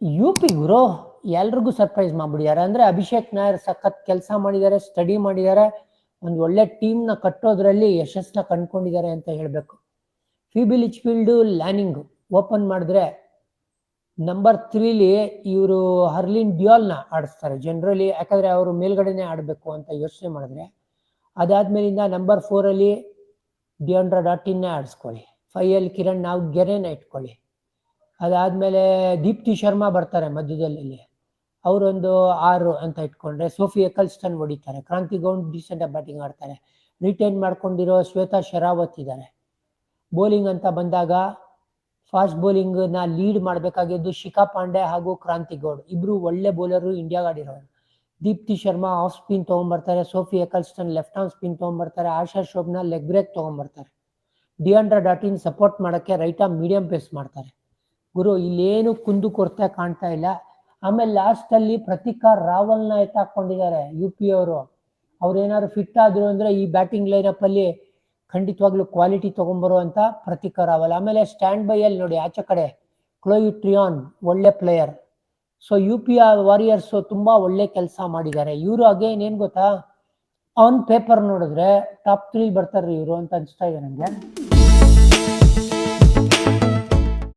U P ಗುರು ಎಲ್ರಿಗೂ surprise ಮಾಡ್ಬಿಟ್ಟಿದ್ದಾರೆ. ಅಂದ್ರೆ ಅಭಿಷೇಕ್ ನಾಯರ್ ಸಖತ್ ಕೆಲಸ ಮಾಡಿದ್ದಾರೆ, ಸ್ಟಡಿ ಮಾಡಿದ್ದಾರೆ, ಒಂದು ಒಳ್ಳೆ ಟೀಮ್ನ ಕಟ್ಟೋದ್ರಲ್ಲಿ ಯಶಸ್ಸನ್ನ ಕಂಡ್ಕೊಂಡಿದ್ದಾರೆ ಅಂತ ಹೇಳ್ಬೇಕು. ಫಿಬಿ ಲಿಚ್ಫೀಲ್ಡ್ ಲ್ಯಾನಿಂಗ್ ಓಪನ್ ಮಾಡಿದ್ರೆ ನಂಬರ್ 3ಲಿ ಇವರು ಹರ್ಲಿನ್ ಡ್ಯೂಯಲ್ನ ಆಡಿಸ್ತಾರೆ ಜನರಲಿ, ಯಾಕಂದ್ರೆ ಅವರು ಮೇಲ್ಗಡೆನೆ ಆಡಬೇಕು ಅಂತ ಯೋಚನೆ ಮಾಡಿದ್ರೆ. ಅದಾದ್ಮೇಲಿಂದ ನಂಬರ್ 4ಅಲ್ಲಿ ಡಿಯಾಂಡ್ರಾ ಡಾಟಿನ್ನೇ ಆಡಿಸ್ಕೊಳ್ಳಿ, 5ಅಲ್ಲಿ ಕಿರಣ್ ಗೆರೆನ ಇಟ್ಕೊಳ್ಳಿ. ಅದಾದ್ಮೇಲೆ ದೀಪ್ತಿ ಶರ್ಮಾ ಬರ್ತಾರೆ ಮಧ್ಯದಲ್ಲಿ, ಅವರೊಂದು 6 ಅಂತ ಇಟ್ಕೊಂಡ್ರೆ ಸೋಫಿ ಎಕಲ್ಸ್ಟನ್ ಹೊಡಿತಾರೆ, ಕ್ರಾಂತಿ ಗೌಂಡ್ ಡೀಸೆಂಟ್ ಬ್ಯಾಟಿಂಗ್ ಆಡ್ತಾರೆ, ರಿಟೈನ್ ಮಾಡ್ಕೊಂಡಿರೋ ಶ್ವೇತಾ ಶರಾವತ್ ಇದ್ದಾರೆ. ಬೌಲಿಂಗ್ ಅಂತ ಬಂದಾಗ ಫಾಸ್ಟ್ ಬೌಲಿಂಗ್ನ ಲೀಡ್ ಮಾಡಬೇಕಾಗಿದ್ದು ಶಿಖಾ ಪಾಂಡೆ ಹಾಗೂ ಕ್ರಾಂತಿ ಗೌಡ್, ಇಬ್ರು ಒಳ್ಳೆ ಬೌಲರು ಇಂಡಿಯಾಗೆ ಆಡಿರೋರು. ದೀಪ್ತಿ ಶರ್ಮಾ ಆಫ್ ಸ್ಪಿನ್ ತೊಗೊಂಡ್ಬರ್ತಾರೆ, Sophie Ecclestone left arm spin ತೊಗೊಂಡ್ಬರ್ತಾರೆ, ಆಶಾ ಶೋಭ್ನ ಲೆಗ್ ಬ್ರೇಕ್ ತೊಗೊಂಡ್ಬರ್ತಾರೆ, ಡಿಯಾಂಡ್ರಾ ಡಾಟಿನ್ ಸಪೋರ್ಟ್ ಮಾಡೋಕ್ಕೆ ರೈಟ್ ಆರ್ಮ್ ಮೀಡಿಯಂ ಪೇಸ್ ಮಾಡ್ತಾರೆ. ಗುರು ಇಲ್ಲೇನು ಕುಂದು ಕೊರತೆ ಕಾಣ್ತಾ ಇಲ್ಲ. ಆಮೇಲೆ ಲಾಸ್ಟಲ್ಲಿ ಪ್ರತಿಕಾರ್ ರಾವಲ್ನ ಎತ್ತಾಕೊಂಡಿದ್ದಾರೆ ಯು ಪಿ ಅವರು. ಅವ್ರೇನಾದ್ರು ಫಿಟ್ ಆದ್ರು ಅಂದ್ರೆ ಈ ಬ್ಯಾಟಿಂಗ್ ಲೈನಪ್ ಅಲ್ಲಿ ಖಂಡಿತವಾಗ್ಲೂ ಕ್ವಾಲಿಟಿ ತಗೊಂಡ್ಬರುವಂತ ಪ್ರತಿಕಾರ್ ರಾವಲ್. ಆಮೇಲೆ ಸ್ಟ್ಯಾಂಡ್ ಬೈ ಅಲ್ಲಿ ನೋಡಿ ಆಚೆ ಕಡೆ ಕ್ಲೋಯಿ ಟ್ರಿಯಾನ್ ಒಳ್ಳೆ player. So U P warriors ತುಂಬಾ ಒಳ್ಳೆ ಕೆಲಸ ಮಾಡಿದ್ದಾರೆ. ಇವರು ಅಗೇನ್ ಏನ್ ಗೊತ್ತಾ, ಆನ್ ಪೇಪರ್ ನೋಡಿದ್ರೆ ಟಾಪ್ 3 ಬರ್ತಾರ್ರಿ ಇವರು ಅಂತ ಅನ್ಸ್ತಾ ಇದೆ ನನಗೆ.